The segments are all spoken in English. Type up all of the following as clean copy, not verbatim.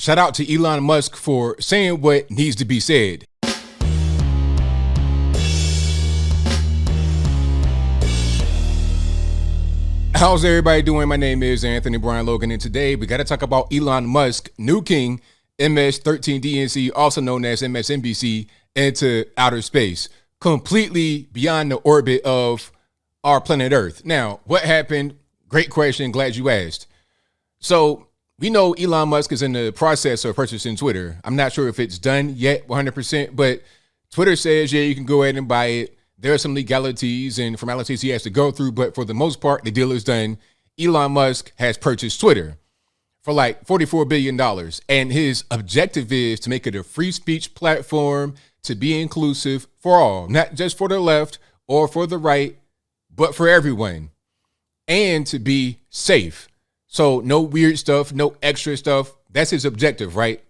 Shout out to Elon Musk for saying what needs to be said. How's everybody doing? My name is Anthony Brian Logan, and today we got to talk about Elon Musk nuking MS-13DNC, also known as MSNBC, into outer space, completely beyond the orbit of our planet Earth. Now, what happened? Great question. Glad you asked. So we know Elon Musk is in the process of purchasing Twitter. I'm not sure if it's done yet 100%, but Twitter says, yeah, you can go ahead and buy it. There are some legalities and formalities he has to go through, but for the most part, the deal is done. Elon Musk has purchased Twitter for like $44 billion. And his objective is to make it a free speech platform, to be inclusive for all, not just for the left or for the right, but for everyone, and to be safe. So no weird stuff, no extra stuff. That's his objective, right?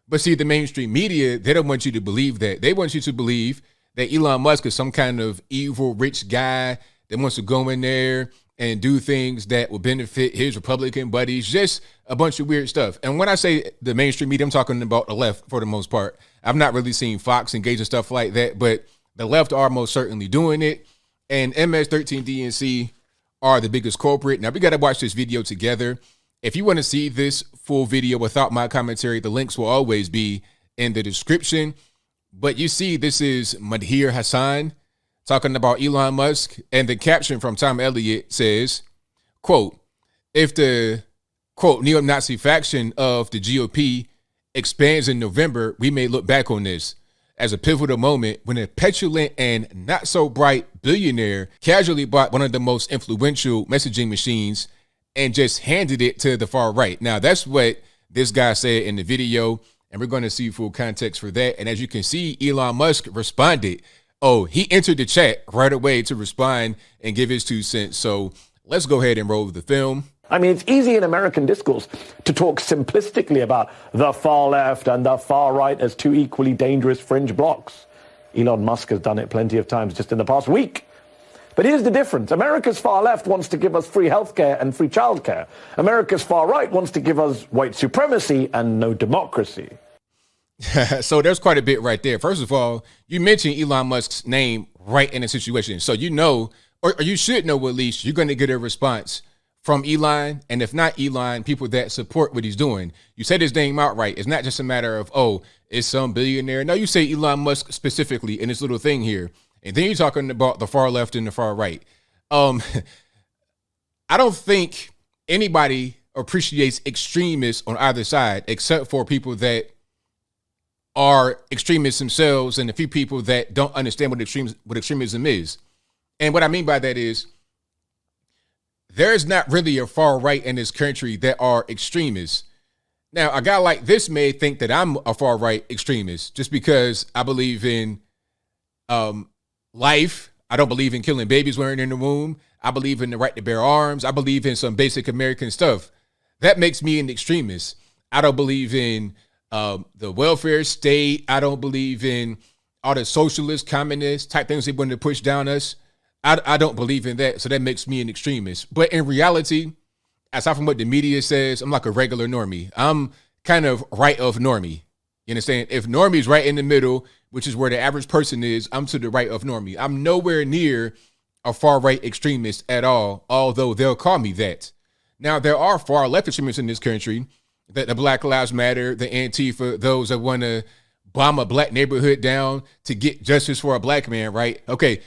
But see, the mainstream media, they don't want you to believe that. They want you to believe that Elon Musk is some kind of evil, rich guy that wants to go in there and do things that will benefit his Republican buddies, just a bunch of weird stuff. And when I say the mainstream media, I'm talking about the left for the most part. I've not really seen Fox engage in stuff like that, but the left are most certainly doing it. And MS-13DNC are the biggest culprit. Now, we got to watch this video together. If you want to see this full video without my commentary, the links will always be in the description. But you see, this is Madhir Hassan talking about Elon Musk, and the caption from Tom Elliott says, quote, if the, quote, neo-Nazi faction of the GOP expands in November, we may look back on this as a pivotal moment when a petulant and not so bright billionaire casually bought one of the most influential messaging machines and just handed it to the far right. Now, that's what this guy said in the video, and we're going to see full context for that. And as you can see, Elon Musk responded. Oh, he entered the chat right away to respond and give his 2 cents. So let's go ahead and roll the film. I mean, it's easy in American discourse to talk simplistically about the far left and the far right as two equally dangerous fringe blocks. Elon Musk has done it plenty of times just in the past week. But here's the difference. America's far left wants to give us free healthcare and free childcare. America's far right wants to give us white supremacy and no democracy. So there's quite a bit right there. First of all, you mentioned Elon Musk's name right in the situation. So you know, or you should know at least, you're going to get a response from Elon. And if not Elon, people that support what he's doing. You said his name outright. It's not just a matter of, oh, it's some billionaire. No, you say Elon Musk specifically in this little thing here. And then you're talking about the far left and the far right. I don't think anybody appreciates extremists on either side, except for people that are extremists themselves and a few people that don't understand what extremism is. And what I mean by that is there's not really a far right in this country that are extremists. Now, a guy like this may think that I'm a far right extremist just because I believe in life. I don't believe in killing babies when they're in the womb. I believe in the right to bear arms. I believe in some basic American stuff. That makes me an extremist. I don't believe in the welfare state. I don't believe in all the socialist, communist type things they want to push down us. I don't believe in that. So that makes me an extremist. But in reality, aside from what the media says, I'm like a regular normie. I'm kind of right of normie. You understand? If normie's right in the middle, which is where the average person is, I'm to the right of normie. I'm nowhere near a far right extremist at all, although they'll call me that. Now, there are far left extremists in this country, the Black Lives Matter, the Antifa, those that want to bomb a black neighborhood down to get justice for a black man, right? Okay,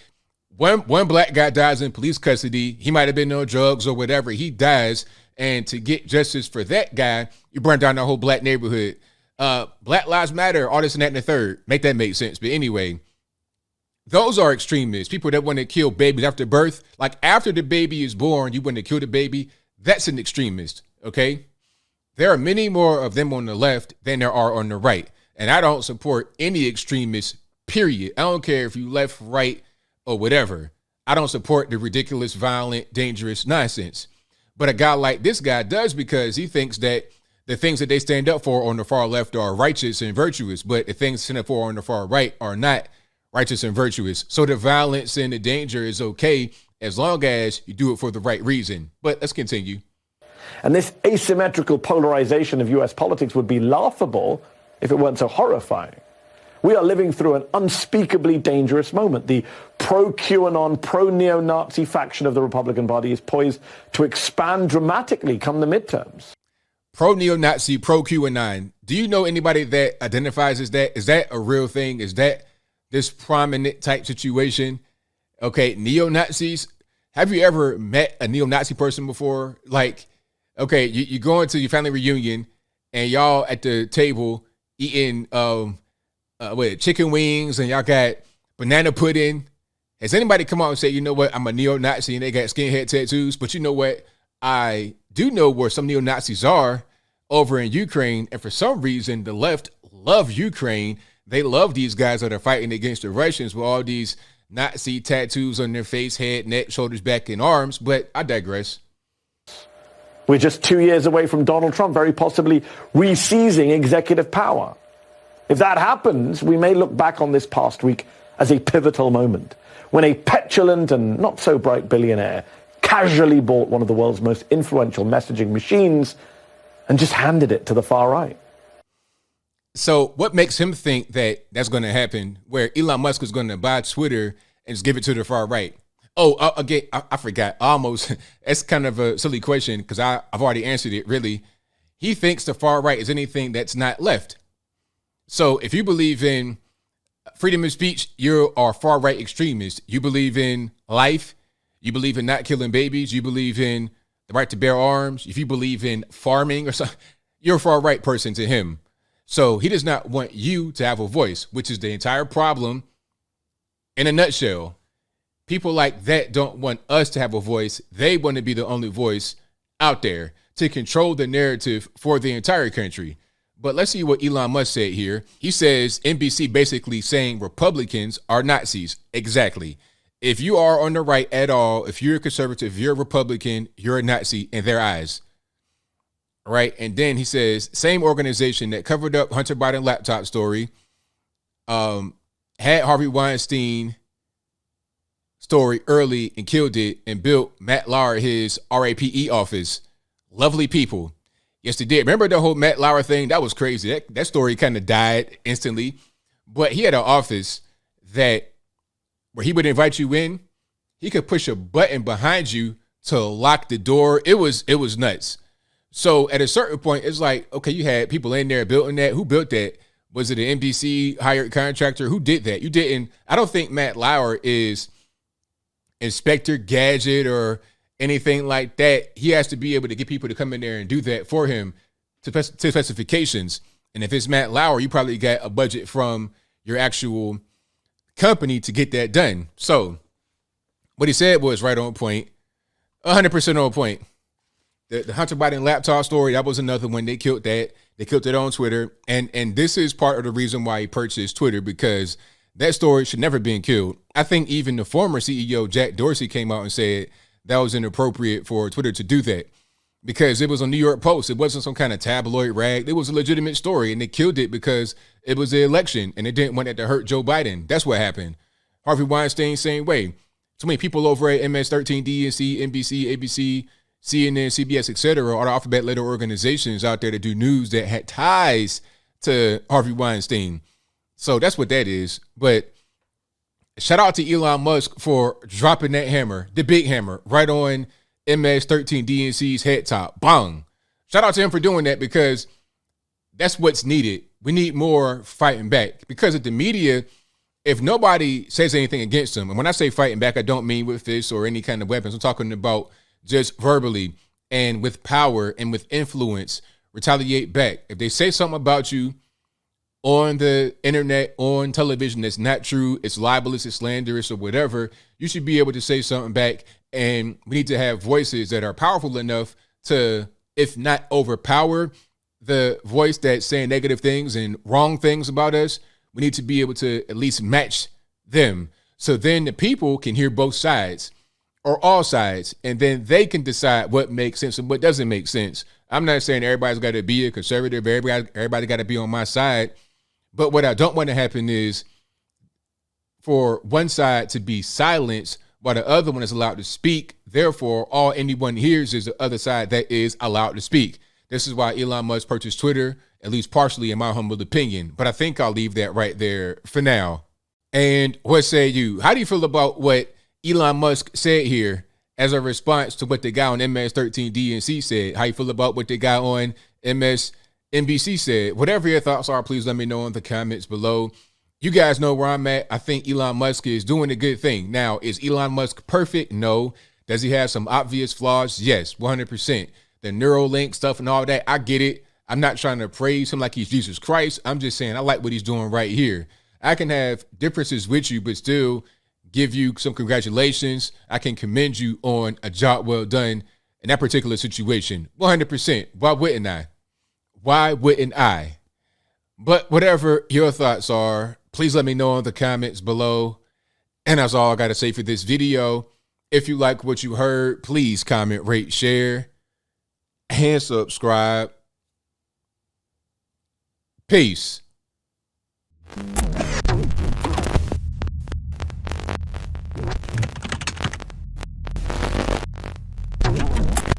one black guy dies in police custody. He might have been on drugs or whatever. He dies, and to get justice for that guy, you burn down the whole black neighborhood. Black Lives Matter, all this and that and the third. Make that make sense. But anyway, those are extremists. People that want to kill babies after birth. Like after the baby is born, you want to kill the baby. That's an extremist, okay? There are many more of them on the left than there are on the right. And I don't support any extremists, period. I don't care if you left, right, or whatever. I don't support the ridiculous, violent, dangerous nonsense. But a guy like this guy does because he thinks that the things that they stand up for on the far left are righteous and virtuous, but the things stand up for on the far right are not righteous and virtuous. So the violence and the danger is okay as long as you do it for the right reason. But let's continue. And this asymmetrical polarization of US politics would be laughable if it weren't so horrifying. We are living through an unspeakably dangerous moment. The pro-QAnon, pro-neo-Nazi faction of the Republican Party is poised to expand dramatically come the midterms. Pro-neo-Nazi, pro-QAnon. Do you know anybody that identifies as that? Is that a real thing? Is that this prominent type situation? Okay, neo-Nazis. Have you ever met a neo-Nazi person before? Like, okay, you go into your family reunion and y'all at the table eating chicken wings and y'all got banana pudding. Has anybody come out and say, you know what, I'm a neo-Nazi and they got skinhead tattoos? But you know what? I do know where some neo-Nazis are over in Ukraine. And for some reason, the left love Ukraine. They love these guys that are fighting against the Russians with all these Nazi tattoos on their face, head, neck, shoulders, back, and arms. But I digress. We're just 2 years away from Donald Trump very possibly re-seizing executive power. If that happens, we may look back on this past week as a pivotal moment when a petulant and not so bright billionaire casually bought one of the world's most influential messaging machines and just handed it to the far right. So what makes him think that that's going to happen, where Elon Musk is going to buy Twitter and just give it to the far right? Oh, again, I forgot. Almost. That's kind of a silly question because I've already answered it, really. He thinks the far right is anything that's not left. So if you believe in freedom of speech, you are far right extremist. You believe in life. You believe in not killing babies. You believe in the right to bear arms. If you believe in farming or something, you're a far right person to him. So he does not want you to have a voice, which is the entire problem in a nutshell. People like that don't want us to have a voice. They want to be the only voice out there to control the narrative for the entire country. But let's see what Elon Musk said here. He says NBC basically saying Republicans are Nazis. Exactly. If you are on the right at all, if you're a conservative, if you're a Republican, you're a Nazi in their eyes. Right. And then he says same organization that covered up Hunter Biden laptop story, had Harvey Weinstein story early and killed it and built Matt Lauer his RAPE office. Lovely people. Yes, they did. Remember the whole Matt Lauer thing? That was crazy. That story kind of died instantly. But he had an office that where he would invite you in. He could push a button behind you to lock the door. It was nuts. So at a certain point, it's like, okay, you had people in there building that. Who built that? Was it an NBC hired contractor? Who did that? You didn't. I don't think Matt Lauer is Inspector Gadget or anything like that. He has to be able to get people to come in there and do that for him to specifications. And if it's Matt Lauer, you probably got a budget from your actual company to get that done. So what he said was right on point, 100% on point. The Hunter Biden laptop story, that was another one. They killed that. They killed it on Twitter. And this is part of the reason why he purchased Twitter, because that story should never been killed. I think even the former CEO, Jack Dorsey, came out and said that was inappropriate for Twitter to do that because it was on New York Post. It wasn't some kind of tabloid rag. It was a legitimate story, and they killed it because it was the election, and they didn't want it to hurt Joe Biden. That's what happened. Harvey Weinstein, same way. So many people over at MS-13, DNC, NBC, ABC, CNN, CBS, etc., are the alphabet letter organizations out there that do news that had ties to Harvey Weinstein. So that's what that is. But shout out to Elon Musk for dropping that hammer, the big hammer, right on MS-13 DNC's head top. Bang. Shout out to him for doing that because that's what's needed. We need more fighting back because of the media. If nobody says anything against them, and when I say fighting back, I don't mean with fists or any kind of weapons. I'm talking about just verbally and with power and with influence, retaliate back. If they say something about you on the internet, on television, that's not true, it's libelous, it's slanderous or whatever, you should be able to say something back. And we need to have voices that are powerful enough to, if not overpower the voice that's saying negative things and wrong things about us, we need to be able to at least match them. So then the people can hear both sides or all sides, and then they can decide what makes sense and what doesn't make sense. I'm not saying everybody's got to be a conservative, everybody got to be on my side. But what I don't want to happen is for one side to be silenced while the other one is allowed to speak. Therefore, all anyone hears is the other side that is allowed to speak. This is why Elon Musk purchased Twitter, at least partially in my humble opinion. But I think I'll leave that right there for now. And what say you? How do you feel about what Elon Musk said here as a response to what the guy on MS13 DNC said? How you feel about what the guy on MSNBC said? Whatever your thoughts are, please let me know in the comments below. You guys know where I'm at. I think Elon Musk is doing a good thing. Now, is Elon Musk perfect? No. Does he have some obvious flaws? Yes, 100%. The Neuralink stuff and all that, I get it. I'm not trying to praise him like he's Jesus Christ. I'm just saying I like what he's doing right here. I can have differences with you, but still give you some congratulations. I can commend you on a job well done in that particular situation. 100%. Why wouldn't I? Why wouldn't I? But whatever your thoughts are, please let me know in the comments below. And that's all I got to say for this video. If you like what you heard, please comment, rate, share, and subscribe. Peace.